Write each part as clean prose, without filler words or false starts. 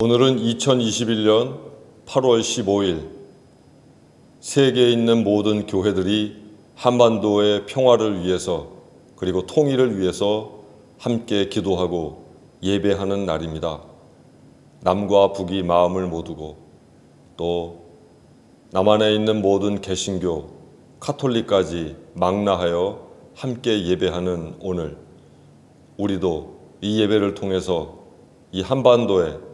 오늘은 2021년 8월 15일 세계에 있는 모든 교회들이 한반도의 평화를 위해서 그리고 통일을 위해서 함께 기도하고 예배하는 날입니다. 남과 북이 마음을 모두고 또 남한에 있는 모든 개신교, 카톨릭까지 망라하여 함께 예배하는 오늘, 우리도 이 예배를 통해서 이 한반도에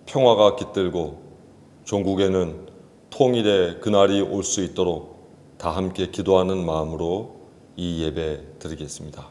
평화가 깃들고 종국에는 통일의 그날이 올 수 있도록 다 함께 기도하는 마음으로 이 예배 드리겠습니다.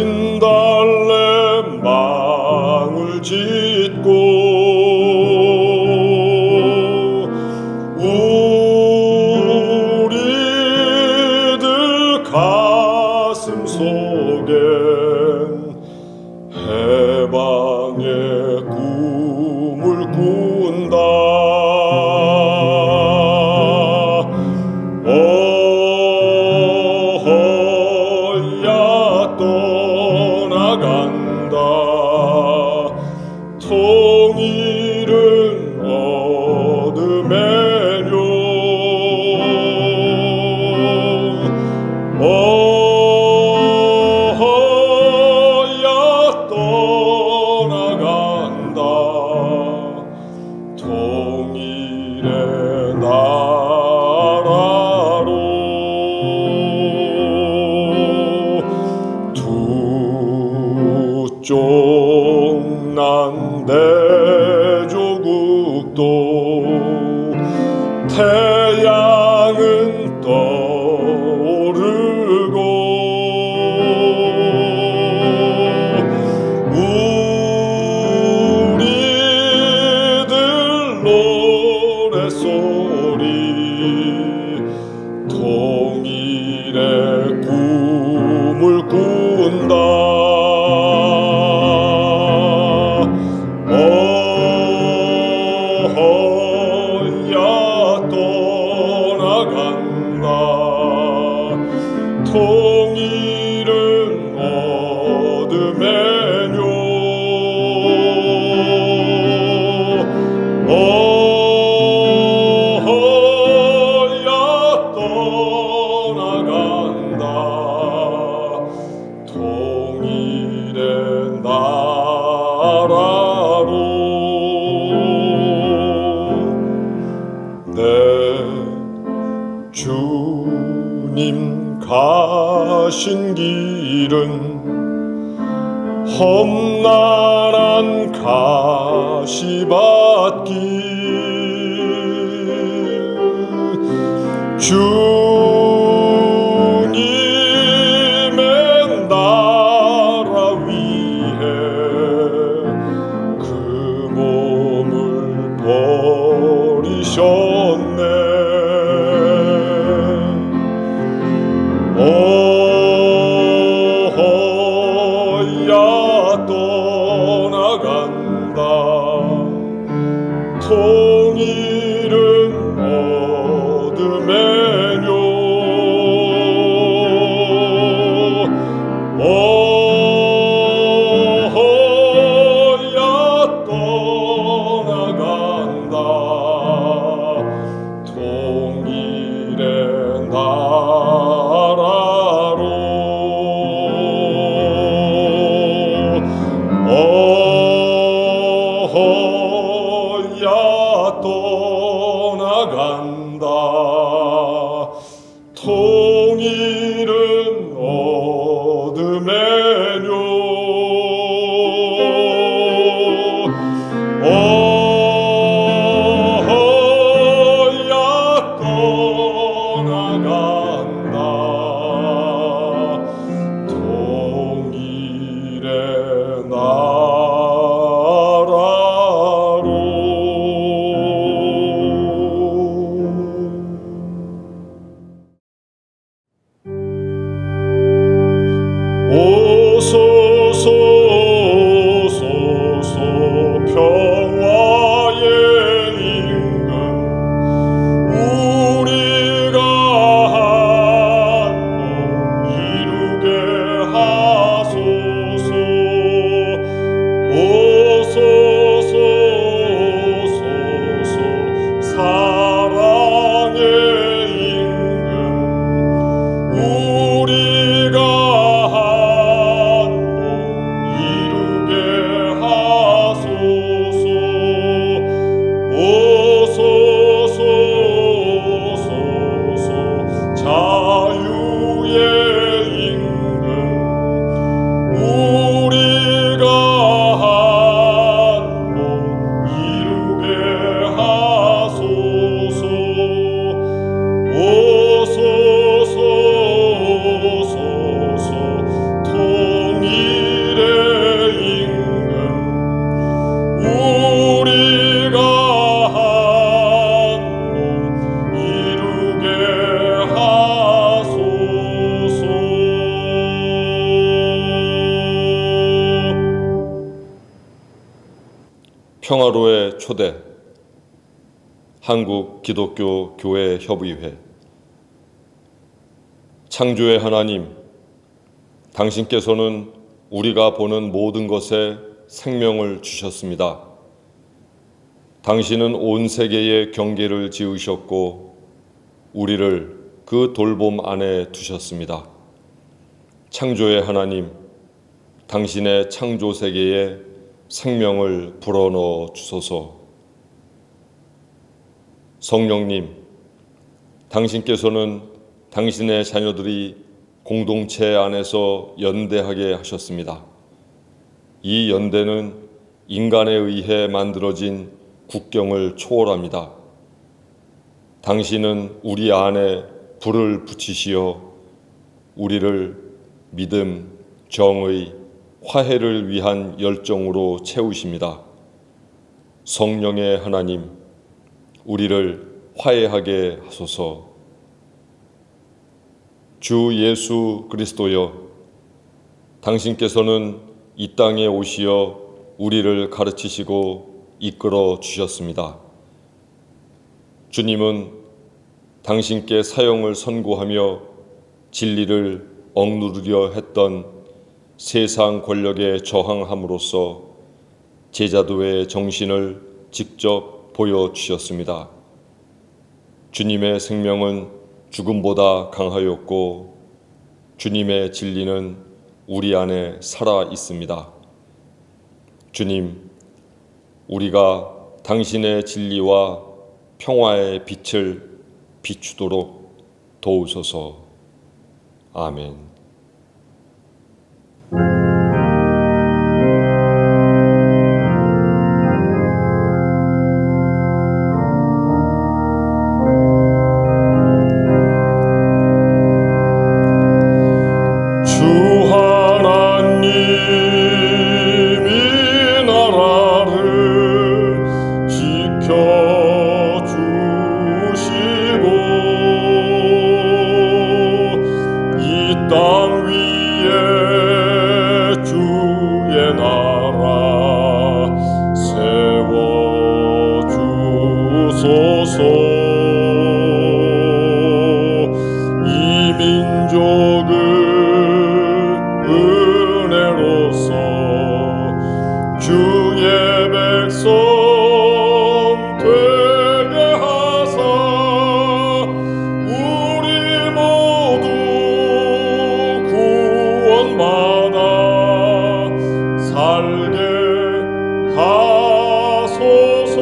진달래 망을 짓고 우리들 가슴 속엔 해방의 꿈을 꾼다. 통일은 어둠의 묘 어허야 떠나간다. 통일의 나라로 두 쪽 난 대조국도 태양은 떠오르고 우리들 노래소리 통일의 꿈을 꾼다. 통일은 어둠의 묘 어허야 떠나간다. 통일의 나라로 내 주님 가신 길은 험난한 가시밭길 주님의 나라 위해 그 몸을 버리셨네. 어허야 떠나간다. 통일은 어둠의 묘 어허야 떠나간다. 통일의 나라로 어허야 평화의 임금 우리가 한 몸 이루게 하소서. 오소서 오소서 사랑의 임금 우리가 한 몸 이루게 하소서. 오소서 오소서 자유의 임금 우리가 한 몸 이루게 하소서. 오소서 오소서 통일의 임금 우리가 한 몸 이루게 하소서. 평화로의 초대 한국 기독교 교회 협의회. 창조의 하나님, 당신께서는 우리가 보는 모든 것에 생명을 주셨습니다. 당신은 온 세계에 경계를 지으셨고 우리를 그 돌봄 안에 두셨습니다. 창조의 하나님, 당신의 창조 세계에 생명을 불어넣어 주소서. 성령님, 당신께서는 당신의 자녀들이 공동체 안에서 연대하게 하셨습니다. 이 연대는 인간에 의해 만들어진 국경을 초월합니다. 당신은 우리 안에 불을 붙이시어 우리를 믿음, 정의, 화해를 위한 열정으로 채우십니다. 성령의 하나님, 우리를 화해하게 하소서. 주 예수 그리스도여, 당신께서는 이 땅에 오시어 우리를 가르치시고 이끌어 주셨습니다. 주님은 당신께 사형을 선고하며 진리를 억누르려 했던 세상 권력에 저항함으로써 제자도의 정신을 직접 보여주셨습니다. 주님의 생명은 죽음보다 강하였고 주님의 진리는 우리 안에 살아 있습니다. 주님, 우리가 당신의 진리와 평화의 빛을 비추도록 도우소서. 아멘. 땅 위에 주의 나라 세워주소서. 이 민족을 은혜로서 주의 백성 되게 하사 우리 모두 구원받아 살게 하소서.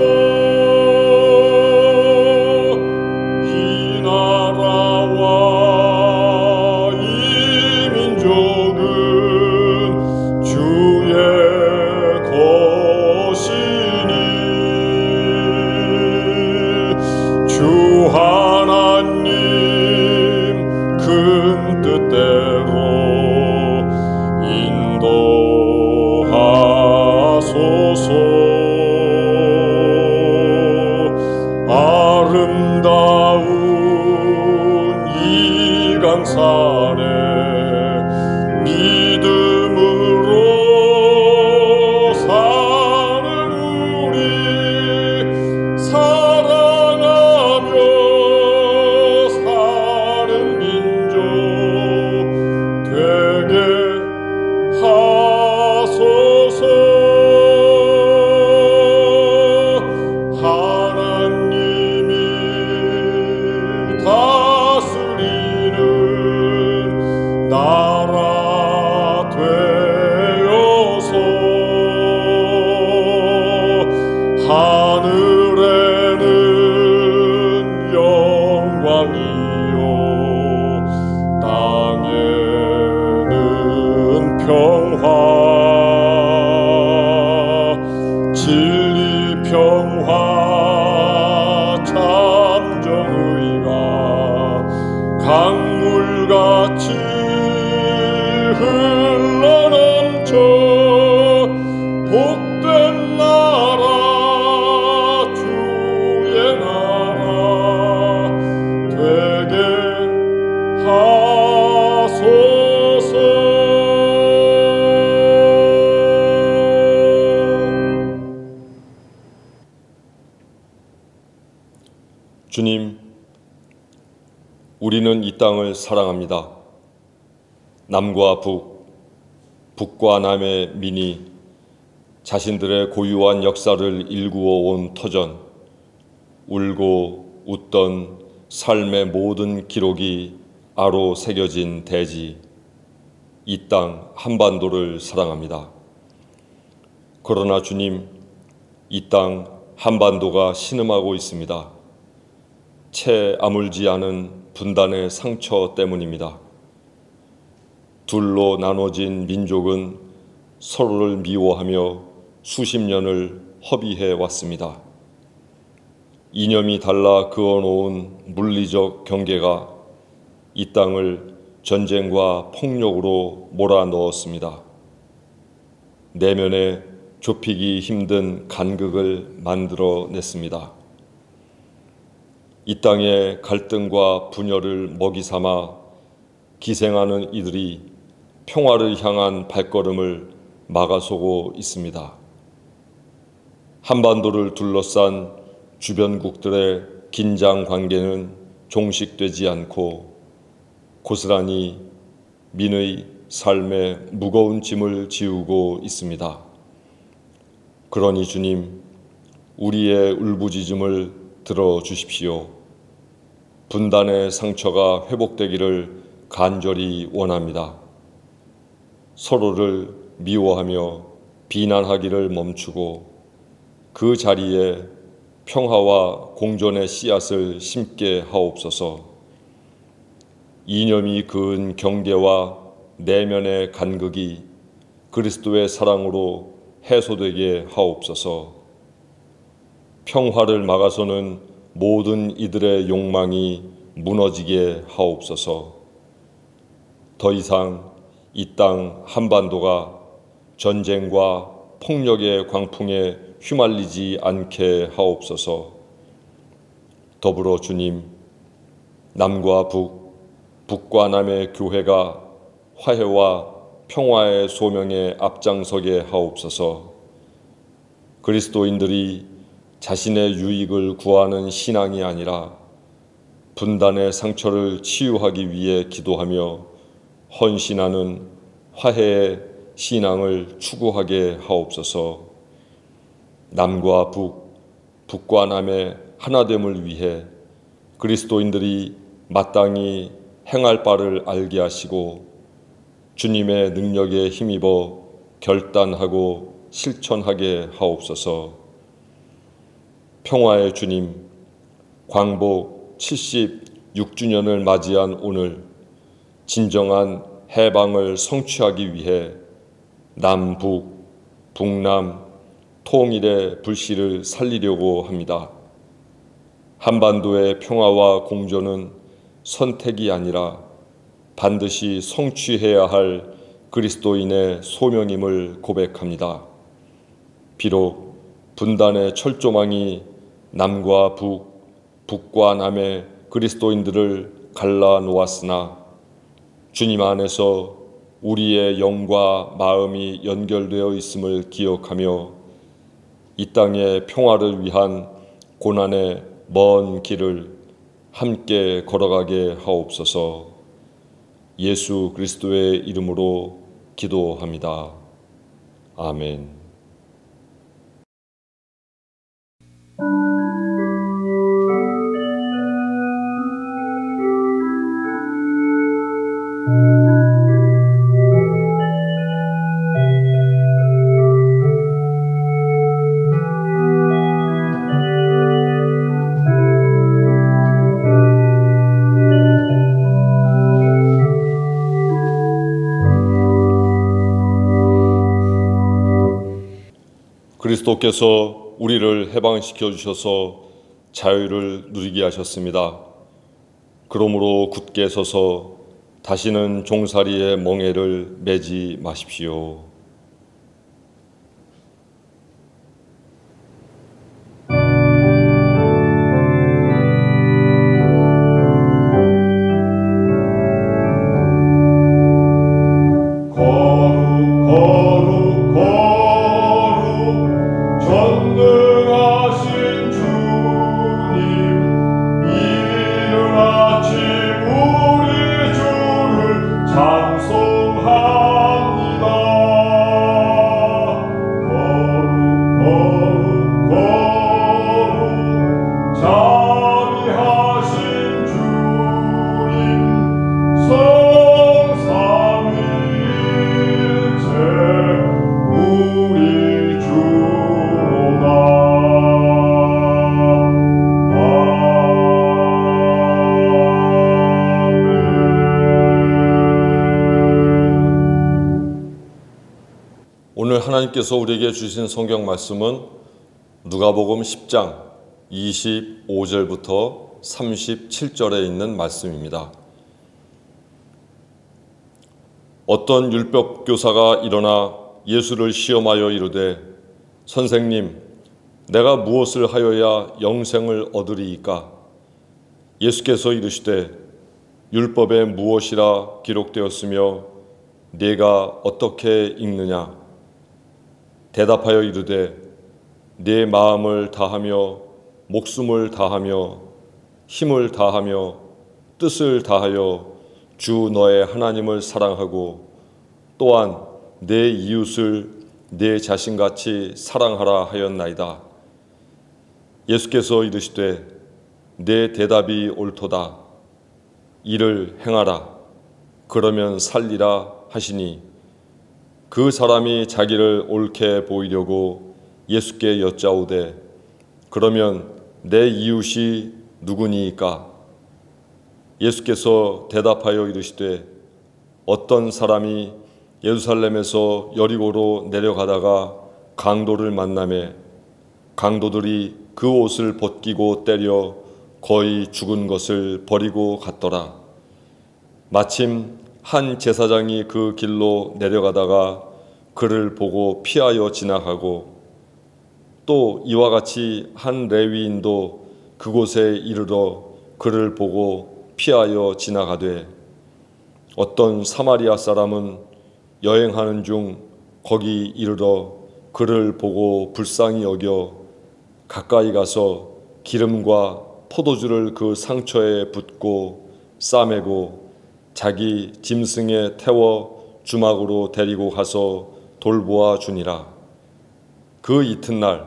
이 나라와 이 민족은 주의 것이니 주 하나님 큰 뜻대로 인도하소서. 아름다운 이 강산에 믿음으로 사는 평화 참 정의가 강물같이 흘러넘쳐 복된 나라 주의 나라 되게 하소서. 주님, 우리는 이 땅을 사랑합니다. 남과 북과 남의 민이 자신들의 고유한 역사를 일구어 온 터전, 울고 웃던 삶의 모든 기록이 아로 새겨진 대지, 이 땅 한반도를 사랑합니다. 그러나 주님, 이 땅 한반도가 신음하고 있습니다. 채 아물지 않은 분단의 상처 때문입니다. 둘로 나눠진 민족은 서로를 미워하며 수십 년을 허비해 왔습니다. 이념이 달라 그어놓은 물리적 경계가 이 땅을 전쟁과 폭력으로 몰아넣었습니다. 내면에 좁히기 힘든 간극을 만들어냈습니다. 이 땅의 갈등과 분열을 먹이 삼아 기생하는 이들이 평화를 향한 발걸음을 막아서고 있습니다. 한반도를 둘러싼 주변국들의 긴장 관계는 종식되지 않고 고스란히 민의 삶에 무거운 짐을 지우고 있습니다. 그러니 주님, 우리의 울부짖음을 들어주십시오. 분단의 상처가 회복되기를 간절히 원합니다. 서로를 미워하며 비난하기를 멈추고 그 자리에 평화와 공존의 씨앗을 심게 하옵소서. 이념이 그은 경계와 내면의 간극이 그리스도의 사랑으로 해소되게 하옵소서. 평화를 막아서는 모든 이들의 욕망이 무너지게 하옵소서. 더 이상 이 땅 한반도가 전쟁과 폭력의 광풍에 휘말리지 않게 하옵소서. 더불어 주님, 남과 북과 남의 교회가 화해와 평화의 소명에 앞장서게 하옵소서. 그리스도인들이 자신의 유익을 구하는 신앙이 아니라 분단의 상처를 치유하기 위해 기도하며 헌신하는 화해의 신앙을 추구하게 하옵소서. 남과 북과 남의 하나됨을 위해 그리스도인들이 마땅히 행할 바를 알게 하시고 주님의 능력에 힘입어 결단하고 실천하게 하옵소서. 평화의 주님, 광복 76주년을 맞이한 오늘 진정한 해방을 성취하기 위해 남북, 북남, 통일의 불씨를 살리려고 합니다. 한반도의 평화와 공존은 선택이 아니라 반드시 성취해야 할 그리스도인의 소명임을 고백합니다. 비록 분단의 철조망이 남과 북과 남의 그리스도인들을 갈라놓았으나 주님 안에서 우리의 영과 마음이 연결되어 있음을 기억하며 이 땅의 평화를 위한 고난의 먼 길을 함께 걸어가게 하옵소서. 예수 그리스도의 이름으로 기도합니다. 아멘. 그리스도께서 우리를 해방시켜 주셔서 자유를 누리게 하셨습니다. 그러므로 굳게 서서 다시는 종살이의 멍에를 매지 마십시오. 오늘 하나님께서 우리에게 주신 성경 말씀은 누가복음 10장 25절부터 37절에 있는 말씀입니다. 어떤 율법 교사가 일어나 예수를 시험하여 이르되 선생님, 내가 무엇을 하여야 영생을 얻으리이까? 예수께서 이르시되 율법에 무엇이라 기록되었으며 네가 어떻게 읽느냐? 대답하여 이르되 네 마음을 다하며 목숨을 다하며 힘을 다하며 뜻을 다하여 주 너의 하나님을 사랑하고 또한 내 이웃을 내 자신같이 사랑하라 하였나이다. 예수께서 이르시되 내 대답이 옳도다. 이를 행하라. 그러면 살리라 하시니 그 사람이 자기를 옳게 보이려고 예수께 여짜오되 그러면 내 이웃이 누구니이까? 예수께서 대답하여 이르시되 어떤 사람이 예루살렘에서 여리고로 내려가다가 강도를 만나매 강도들이 그 옷을 벗기고 때려 거의 죽은 것을 버리고 갔더라. 마침 한 제사장이 그 길로 내려가다가 그를 보고 피하여 지나가고 또 이와 같이 한 레위인도 그곳에 이르러 그를 보고 피하여 지나가되 어떤 사마리아 사람은 여행하는 중 거기 이르러 그를 보고 불쌍히 여겨 가까이 가서 기름과 포도주를 그 상처에 붓고 싸매고 자기 짐승에 태워 주막으로 데리고 가서 돌보아 주니라. 그 이튿날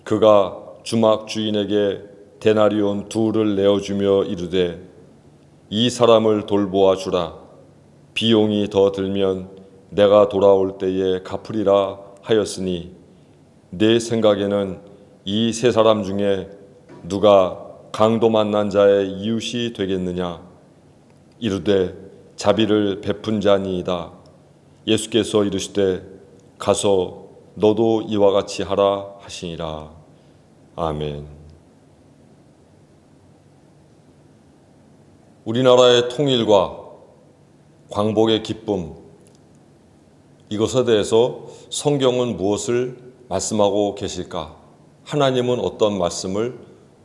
그가 주막 주인에게 데나리온 2를 내어주며 이르되 이 사람을 돌보아 주라. 비용이 더 들면 내가 돌아올 때에 갚으리라 하였으니 내 생각에는 이 세 사람 중에 누가 강도 만난 자의 이웃이 되겠느냐? 이르되 자비를 베푼 자니이다. 예수께서 이르시되 가서 너도 이와 같이 하라 하시니라. 아멘. 우리나라의 통일과 광복의 기쁨, 이것에 대해서 성경은 무엇을 말씀하고 계실까? 하나님은 어떤 말씀을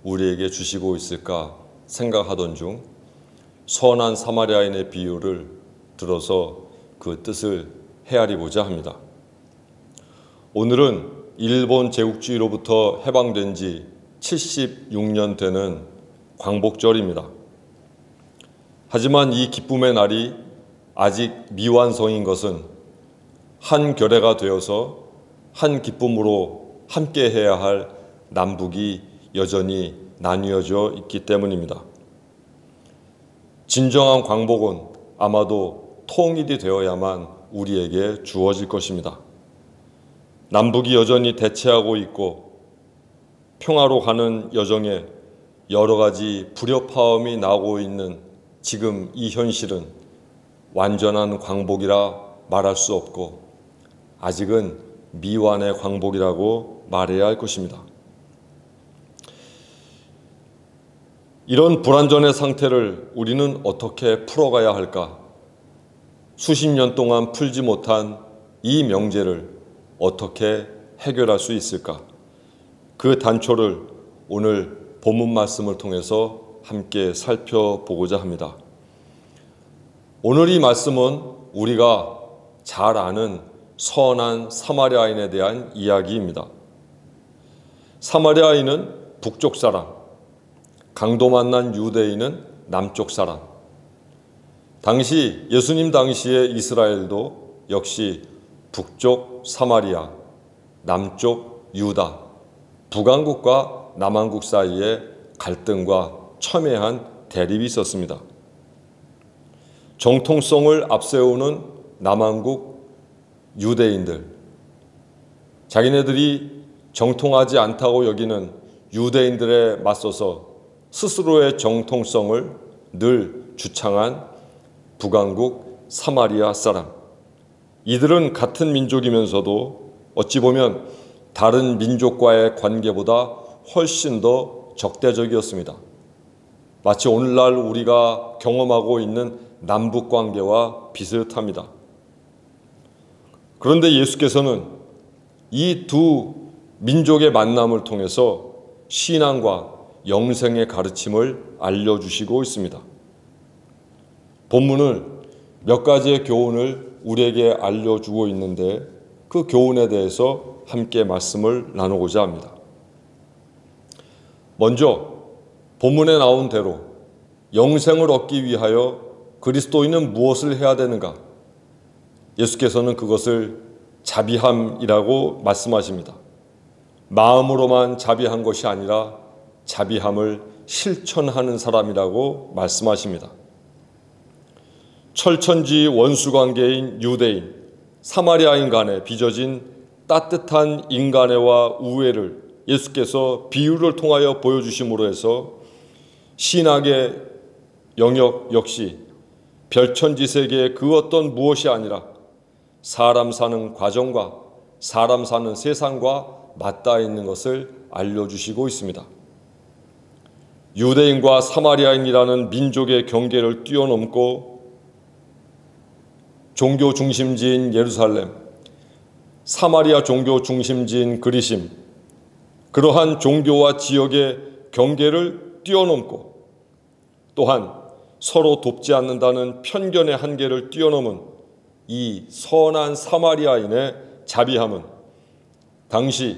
우리에게 주시고 있을까 생각하던 중 선한 사마리아인의 비유를 들어서 그 뜻을 헤아리고자 합니다. 오늘은 일본 제국주의로부터 해방된 지 76년 되는 광복절입니다. 하지만 이 기쁨의 날이 아직 미완성인 것은 한 결의가 되어서 한 기쁨으로 함께 해야 할 남북이 여전히 나뉘어져 있기 때문입니다. 진정한 광복은 아마도 통일이 되어야만 우리에게 주어질 것입니다. 남북이 여전히 대치하고 있고 평화로 가는 여정에 여러 가지 불협화음이 나오고 있는 지금 이 현실은 완전한 광복이라 말할 수 없고 아직은 미완의 광복이라고 말해야 할 것입니다. 이런 불완전의 상태를 우리는 어떻게 풀어가야 할까? 수십 년 동안 풀지 못한 이 명제를 어떻게 해결할 수 있을까? 그 단초를 오늘 본문 말씀을 통해서 함께 살펴보고자 합니다. 오늘 이 말씀은 우리가 잘 아는 선한 사마리아인에 대한 이야기입니다. 사마리아인은 북쪽 사람, 강도 만난 유대인은 남쪽 사람. 당시 예수님 당시의 이스라엘도 역시 북쪽 사마리아, 남쪽 유다, 북왕국과 남왕국 사이에 갈등과 첨예한 대립이 있었습니다. 정통성을 앞세우는 남왕국 유대인들, 자기네들이 정통하지 않다고 여기는 유대인들에 맞서서 스스로의 정통성을 늘 주창한 북왕국 사마리아 사람. 이들은 같은 민족이면서도 어찌 보면 다른 민족과의 관계보다 훨씬 더 적대적이었습니다. 마치 오늘날 우리가 경험하고 있는 남북 관계와 비슷합니다. 그런데 예수께서는 이 두 민족의 만남을 통해서 신앙과 영생의 가르침을 알려주시고 있습니다. 본문은 몇 가지의 교훈을 우리에게 알려주고 있는데 그 교훈에 대해서 함께 말씀을 나누고자 합니다. 먼저 본문에 나온 대로 영생을 얻기 위하여 그리스도인은 무엇을 해야 되는가? 예수께서는 그것을 자비함이라고 말씀하십니다. 마음으로만 자비한 것이 아니라 자비함을 실천하는 사람이라고 말씀하십니다. 철천지 원수관계인 유대인, 사마리아인 간에 빚어진 따뜻한 인간애와 우애를 예수께서 비유를 통하여 보여주심으로 해서 신학의 영역 역시 별천지 세계의 그 어떤 무엇이 아니라 사람 사는 과정과 사람 사는 세상과 맞닿아 있는 것을 알려주시고 있습니다. 유대인과 사마리아인이라는 민족의 경계를 뛰어넘고 종교 중심지인 예루살렘, 사마리아 종교 중심지인 그리심, 그러한 종교와 지역의 경계를 뛰어넘고 또한 서로 돕지 않는다는 편견의 한계를 뛰어넘은 이 선한 사마리아인의 자비함은 당시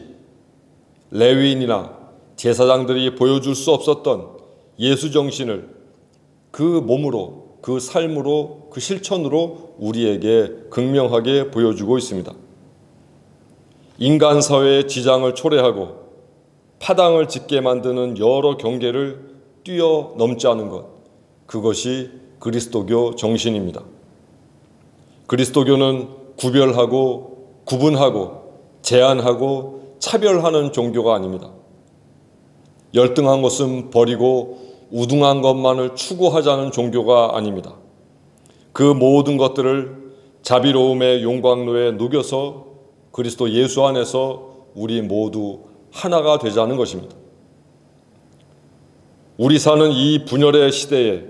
레위인이나 제사장들이 보여줄 수 없었던 예수 정신을 그 몸으로, 그 삶으로, 그 실천으로 우리에게 극명하게 보여주고 있습니다. 인간 사회의 지장을 초래하고 파당을 짓게 만드는 여러 경계를 뛰어넘지 않은 것, 그것이 그리스도교 정신입니다. 그리스도교는 구별하고 구분하고 제한하고 차별하는 종교가 아닙니다. 열등한 것은 버리고 우등한 것만을 추구하자는 종교가 아닙니다. 그 모든 것들을 자비로움의 용광로에 녹여서 그리스도 예수 안에서 우리 모두 하나가 되자는 것입니다. 우리 사는 이 분열의 시대에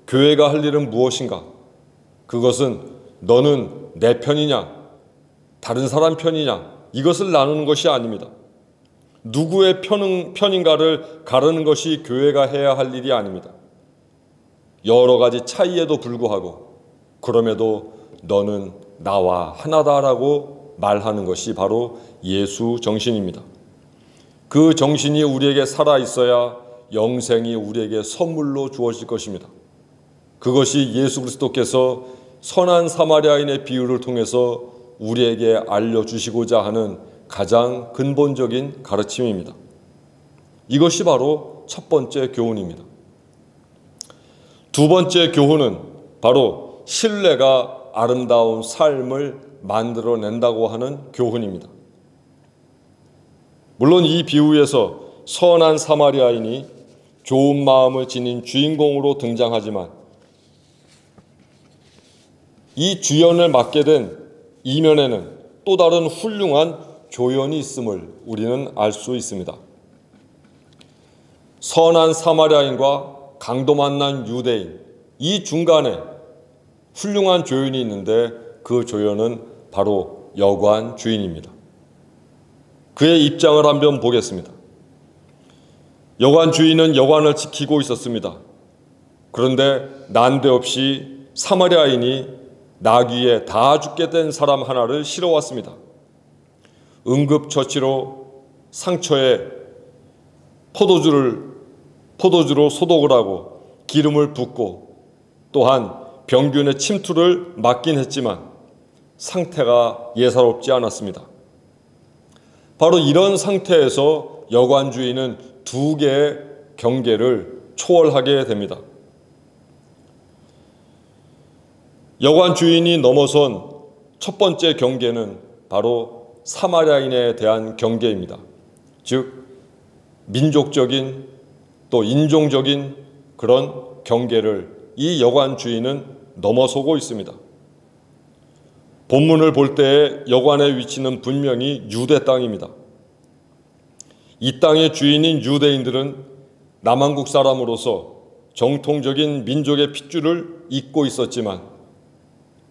교회가 할 일은 무엇인가? 그것은 너는 내 편이냐, 다른 사람 편이냐, 이것을 나누는 것이 아닙니다. 누구의 편인가를 가르는 것이 교회가 해야 할 일이 아닙니다. 여러 가지 차이에도 불구하고 그럼에도 너는 나와 하나다라고 말하는 것이 바로 예수 정신입니다. 그 정신이 우리에게 살아있어야 영생이 우리에게 선물로 주어질 것입니다. 그것이 예수 그리스도께서 선한 사마리아인의 비유를 통해서 우리에게 알려주시고자 하는 가장 근본적인 가르침입니다. 이것이 바로 첫 번째 교훈입니다. 두 번째 교훈은 바로 신뢰가 아름다운 삶을 만들어낸다고 하는 교훈입니다. 물론 이 비유에서 선한 사마리아인이 좋은 마음을 지닌 주인공으로 등장하지만 이 주연을 맡게 된 이면에는 또 다른 훌륭한 조연이 있음을 우리는 알 수 있습니다. 선한 사마리아인과 강도 만난 유대인, 이 중간에 훌륭한 조연이 있는데 그 조연은 바로 여관 주인입니다. 그의 입장을 한번 보겠습니다. 여관 주인은 여관을 지키고 있었습니다. 그런데 난데없이 사마리아인이 나귀에 다 죽게 된 사람 하나를 실어왔습니다. 응급처치로 상처에 포도주로 소독을 하고 기름을 붓고 또한 병균의 침투를 막긴 했지만 상태가 예사롭지 않았습니다. 바로 이런 상태에서 여관 주인은 두 개의 경계를 초월하게 됩니다. 여관 주인이 넘어선 첫 번째 경계는 바로 사마리아인에 대한 경계입니다. 즉 민족적인 또 인종적인 그런 경계를 이 여관 주인은 넘어서고 있습니다. 본문을 볼 때에 여관의 위치는 분명히 유대 땅입니다. 이 땅의 주인인 유대인들은 남한국 사람으로서 정통적인 민족의 핏줄을 잇고 있었지만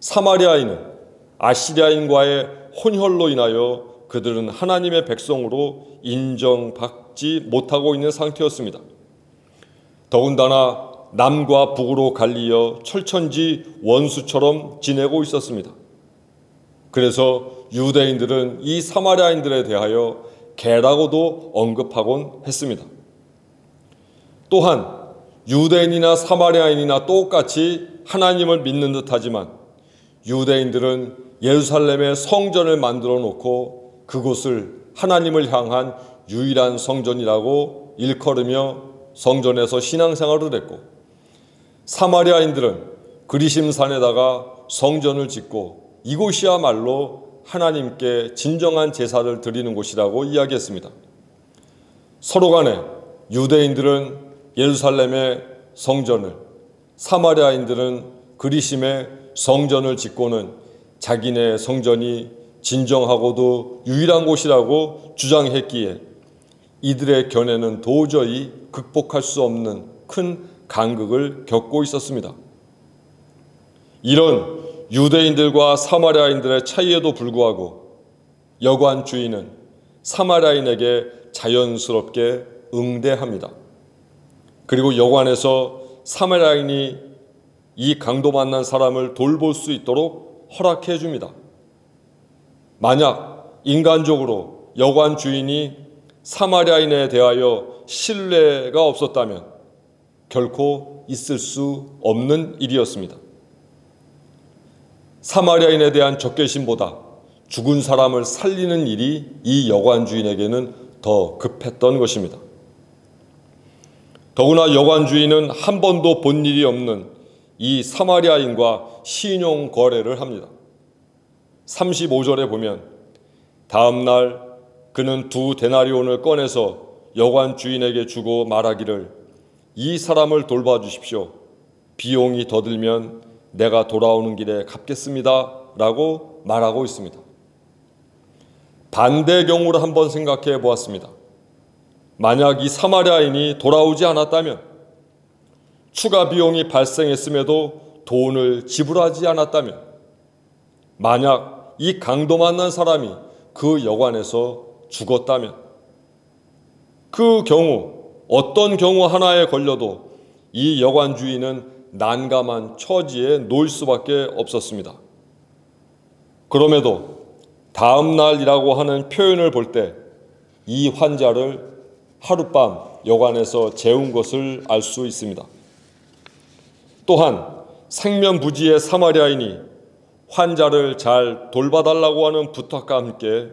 사마리아인은 아시리아인과의 혼혈로 인하여 그들은 하나님의 백성으로 인정받지 못하고 있는 상태였습니다. 더군다나 남과 북으로 갈리어 철천지 원수처럼 지내고 있었습니다. 그래서 유대인들은 이 사마리아인들에 대하여 개라고도 언급하곤 했습니다. 또한 유대인이나 사마리아인이나 똑같이 하나님을 믿는 듯하지만 유대인들은 예루살렘에 성전을 만들어 놓고 그곳을 하나님을 향한 유일한 성전이라고 일컬으며 성전에서 신앙생활을 했고, 사마리아인들은 그리심산에다가 성전을 짓고 이곳이야말로 하나님께 진정한 제사를 드리는 곳이라고 이야기했습니다. 서로 간에 유대인들은 예루살렘의 성전을, 사마리아인들은 그리심의 성전을 짓고는 자기네 성전이 진정하고도 유일한 곳이라고 주장했기에 이들의 견해는 도저히 극복할 수 없는 큰 간극을 겪고 있었습니다. 이런 유대인들과 사마리아인들의 차이에도 불구하고 여관 주인은 사마리아인에게 자연스럽게 응대합니다. 그리고 여관에서 사마리아인이 이 강도 만난 사람을 돌볼 수 있도록 허락해 줍니다. 만약 인간적으로 여관 주인이 사마리아인에 대하여 신뢰가 없었다면 결코 있을 수 없는 일이었습니다. 사마리아인에 대한 적개심보다 죽은 사람을 살리는 일이 이 여관 주인에게는 더 급했던 것입니다. 더구나 여관 주인은 한 번도 본 일이 없는 이 사마리아인과 신용 거래를 합니다. 35절에 보면 다음 날 그는 2데나리온을 꺼내서 여관 주인에게 주고 말하기를 이 사람을 돌봐주십시오. 비용이 더 들면 내가 돌아오는 길에 갚겠습니다. 라고 말하고 있습니다. 반대 경우를 한번 생각해 보았습니다. 만약 이 사마리아인이 돌아오지 않았다면, 추가 비용이 발생했음에도 돈을 지불하지 않았다면, 만약 이 강도 만난 사람이 그 여관에서 죽었다면, 그 경우 어떤 경우 하나에 걸려도 이 여관 주인은 난감한 처지에 놓일 수밖에 없었습니다. 그럼에도 다음 날이라고 하는 표현을 볼 때 이 환자를 하룻밤 여관에서 재운 것을 알 수 있습니다. 또한 생면부지의 사마리아인이 환자를 잘 돌봐달라고 하는 부탁과 함께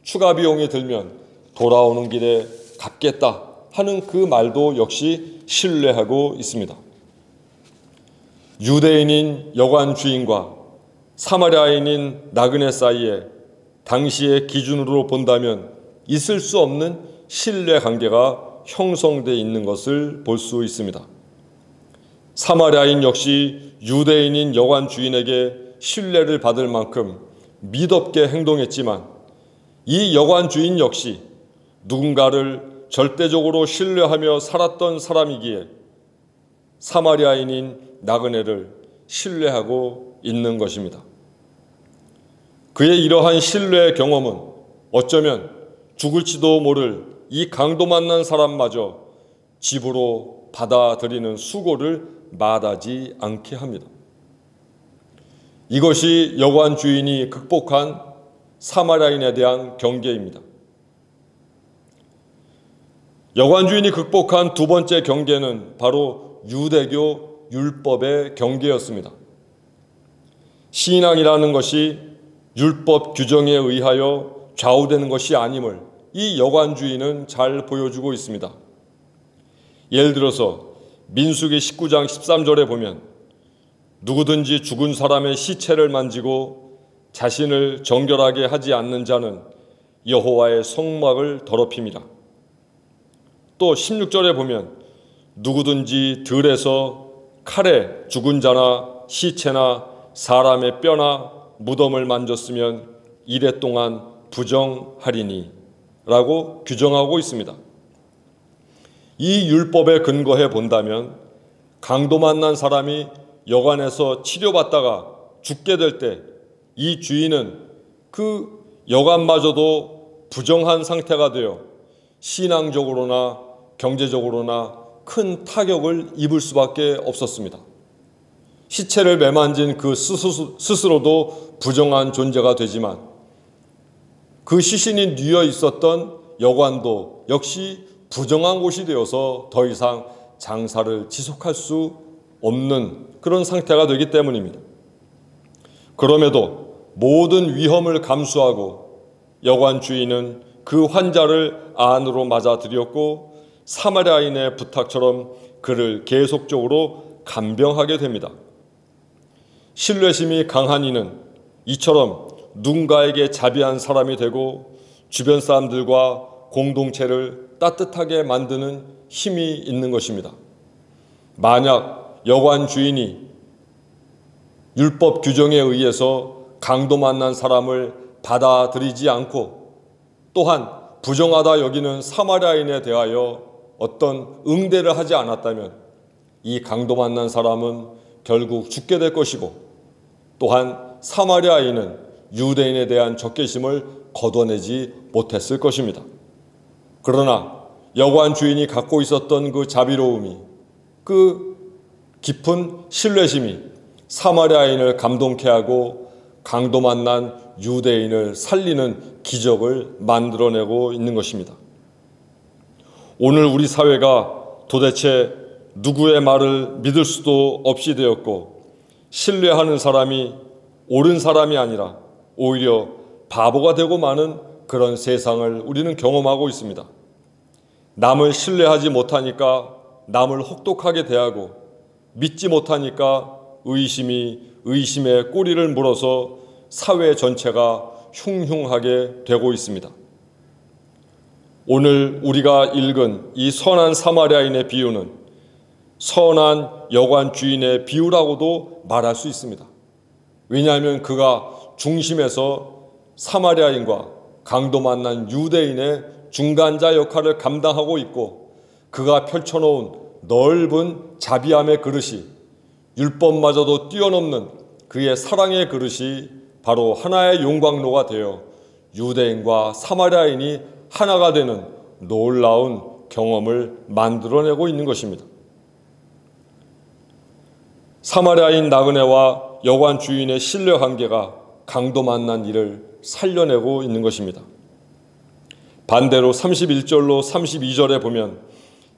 추가 비용이 들면 돌아오는 길에 갚겠다 하는 그 말도 역시 신뢰하고 있습니다. 유대인인 여관 주인과 사마리아인인 나그네 사이에 당시의 기준으로 본다면 있을 수 없는 신뢰 관계가 형성되어 있는 것을 볼 수 있습니다. 사마리아인 역시 유대인인 여관 주인에게 신뢰를 받을 만큼 믿었게 행동했지만 이 여관 주인 역시 누군가를 절대적으로 신뢰하며 살았던 사람이기에 사마리아인인 나그네를 신뢰하고 있는 것입니다. 그의 이러한 신뢰의 경험은 어쩌면 죽을지도 모를 이 강도 만난 사람마저 집으로 받아들이는 수고를 마다하지 않게 합니다. 이것이 여관 주인이 극복한 사마리아인에 대한 경계입니다. 여관 주인이 극복한 두 번째 경계는 바로 유대교 율법의 경계였습니다. 신앙이라는 것이 율법 규정에 의하여 좌우되는 것이 아님을 이 여관 주인은 잘 보여주고 있습니다. 예를 들어서 민수기 19장 13절에 보면 누구든지 죽은 사람의 시체를 만지고 자신을 정결하게 하지 않는 자는 여호와의 성막을 더럽힙니다. 또 16절에 보면 누구든지 들에서 칼에 죽은 자나 시체나 사람의 뼈나 무덤을 만졌으면 이래 동안 부정하리니 라고 규정하고 있습니다. 이 율법에 근거해 본다면 강도 만난 사람이 여관에서 치료받다가 죽게 될 때 이 주인은 그 여관마저도 부정한 상태가 되어 신앙적으로나 경제적으로나 큰 타격을 입을 수밖에 없었습니다. 시체를 매만진 그 스스로도 부정한 존재가 되지만 그 시신이 뉘어 있었던 여관도 역시 부정한 곳이 되어서 더 이상 장사를 지속할 수 없는 그런 상태가 되기 때문입니다. 그럼에도 모든 위험을 감수하고 여관 주인은 그 환자를 안으로 맞아들였고 사마리아인의 부탁처럼 그를 계속적으로 간병하게 됩니다. 신뢰심이 강한 이는 이처럼 누군가에게 자비한 사람이 되고 주변 사람들과 공동체를 따뜻하게 만드는 힘이 있는 것입니다. 만약 여관 주인이 율법 규정에 의해서 강도 만난 사람을 받아들이지 않고 또한 부정하다 여기는 사마리아인에 대하여 어떤 응대를 하지 않았다면 이 강도 만난 사람은 결국 죽게 될 것이고 또한 사마리아인은 유대인에 대한 적개심을 걷어내지 못했을 것입니다. 그러나 여관 주인이 갖고 있었던 그 자비로움이, 그 깊은 신뢰심이 사마리아인을 감동케 하고 강도 만난 유대인을 살리는 기적을 만들어내고 있는 것입니다. 오늘 우리 사회가 도대체 누구의 말을 믿을 수도 없이 되었고 신뢰하는 사람이 옳은 사람이 아니라 오히려 바보가 되고 마는 그런 세상을 우리는 경험하고 있습니다. 남을 신뢰하지 못하니까 남을 혹독하게 대하고 믿지 못하니까 의심에 꼬리를 물어서 사회 전체가 흉흉하게 되고 있습니다. 오늘 우리가 읽은 이 선한 사마리아인의 비유는 선한 여관 주인의 비유라고도 말할 수 있습니다. 왜냐하면 그가 중심에서 사마리아인과 강도 만난 유대인의 중간자 역할을 감당하고 있고 그가 펼쳐놓은 넓은 자비함의 그릇이 율법마저도 뛰어넘는 그의 사랑의 그릇이 바로 하나의 용광로가 되어 유대인과 사마리아인이 하나가 되는 놀라운 경험을 만들어내고 있는 것입니다. 사마리아인 나그네와 여관 주인의 신뢰 관계가 강도 만난 이를 살려내고 있는 것입니다. 반대로 31절로 32절에 보면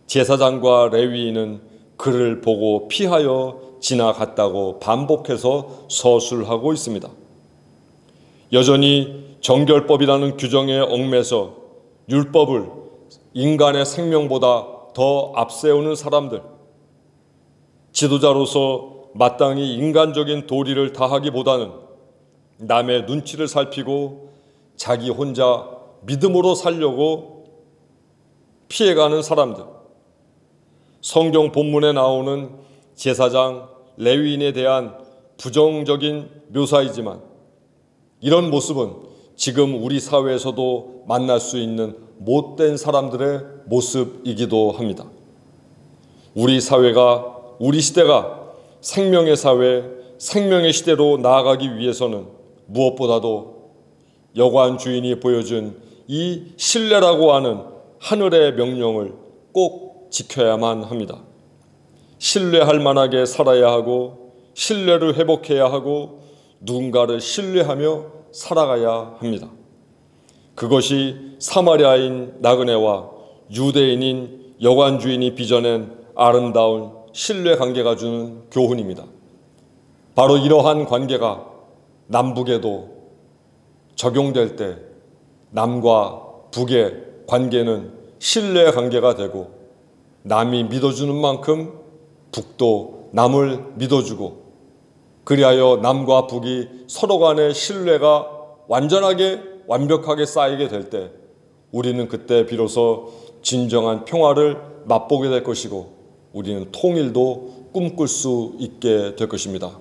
제사장과 레위인은 그를 보고 피하여 지나갔다고 반복해서 서술하고 있습니다. 여전히 정결법이라는 규정에 얽매서 율법을 인간의 생명보다 더 앞세우는 사람들, 지도자로서 마땅히 인간적인 도리를 다하기보다는 남의 눈치를 살피고 자기 혼자 믿음으로 살려고 피해가는 사람들, 성경 본문에 나오는 제사장, 레위인에 대한 부정적인 묘사이지만 이런 모습은 지금 우리 사회에서도 만날 수 있는 못된 사람들의 모습이기도 합니다. 우리 사회가 우리 시대가 생명의 사회, 생명의 시대로 나아가기 위해서는 무엇보다도 여관 주인이 보여준 이 신뢰라고 하는 하늘의 명령을 꼭 지켜야만 합니다. 신뢰할 만하게 살아야 하고 신뢰를 회복해야 하고 누군가를 신뢰하며 살아가야 합니다. 그것이 사마리아인 나그네와 유대인인 여관 주인이 빚어낸 아름다운 신뢰 관계가 주는 교훈입니다. 바로 이러한 관계가 남북에도 적용될 때 남과 북의 관계는 신뢰 관계가 되고 남이 믿어주는 만큼 북도 남을 믿어주고 그리하여 남과 북이 서로 간의 신뢰가 완벽하게 쌓이게 될 때 우리는 그때 비로소 진정한 평화를 맛보게 될 것이고 우리는 통일도 꿈꿀 수 있게 될 것입니다.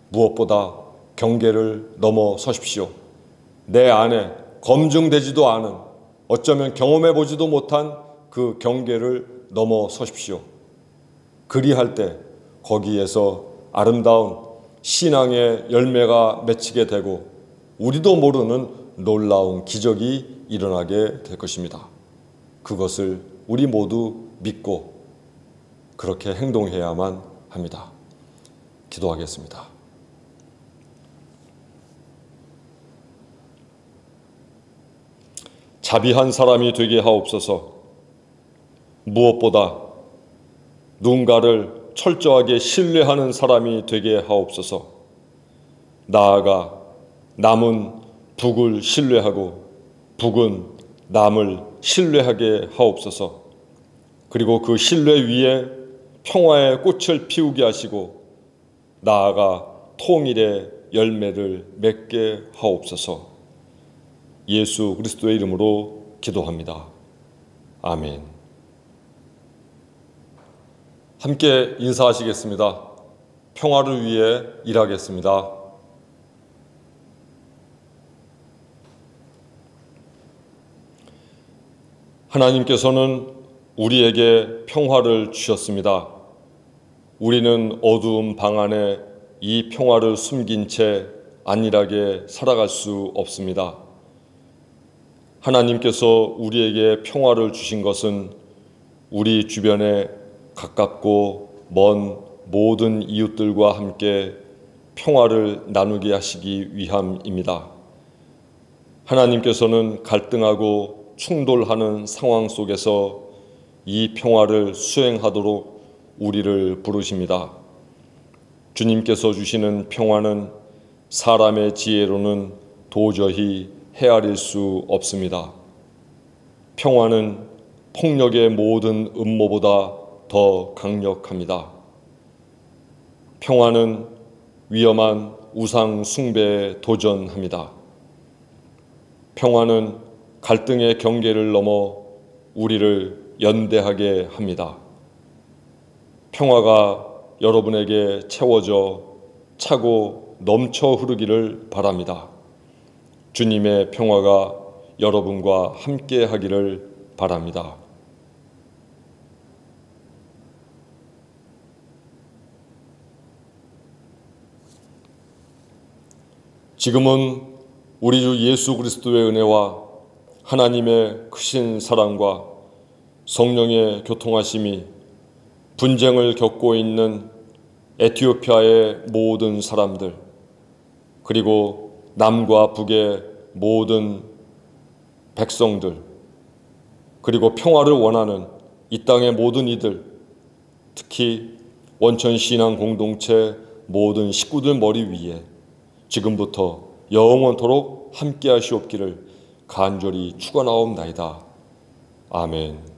무엇보다 경계를 넘어서십시오. 내 안에 검증되지도 않은 어쩌면 경험해보지도 못한 그 경계를 넘어서십시오. 그리할 때 거기에서 아름다운 신앙의 열매가 맺히게 되고 우리도 모르는 놀라운 기적이 일어나게 될 것입니다. 그것을 우리 모두 믿고 그렇게 행동해야만 합니다. 기도하겠습니다. 자비한 사람이 되게 하옵소서. 무엇보다 누군가를 철저하게 신뢰하는 사람이 되게 하옵소서. 나아가 남은 북을 신뢰하고 북은 남을 신뢰하게 하옵소서. 그리고 그 신뢰 위에 평화의 꽃을 피우게 하시고 나아가 통일의 열매를 맺게 하옵소서. 예수 그리스도의 이름으로 기도합니다. 아멘. 함께 인사하시겠습니다. 평화를 위해 일하겠습니다. 하나님께서는 우리에게 평화를 주셨습니다. 우리는 어두운 방 안에 이 평화를 숨긴 채 안일하게 살아갈 수 없습니다. 하나님께서 우리에게 평화를 주신 것은 우리 주변에 가깝고 먼 모든 이웃들과 함께 평화를 나누게 하시기 위함입니다. 하나님께서는 갈등하고 충돌하는 상황 속에서 이 평화를 수행하도록 우리를 부르십니다. 주님께서 주시는 평화는 사람의 지혜로는 도저히 헤아릴 수 없습니다. 평화는 폭력의 모든 음모보다 더 강력합니다. 평화는 위험한 우상 숭배에 도전합니다. 평화는 갈등의 경계를 넘어 우리를 연대하게 합니다. 평화가 여러분에게 채워져 차고 넘쳐 흐르기를 바랍니다. 주님의 평화가 여러분과 함께 하기를 바랍니다. 지금은 우리 주 예수 그리스도의 은혜와 하나님의 크신 사랑과 성령의 교통하심이 분쟁을 겪고 있는 에티오피아의 모든 사람들 그리고 남과 북의 모든 백성들 그리고 평화를 원하는 이 땅의 모든 이들 특히 원천신앙 공동체 모든 식구들 머리 위에 지금부터 영원토록 함께 하시옵기를 간절히 축원하옵나이다. 아멘.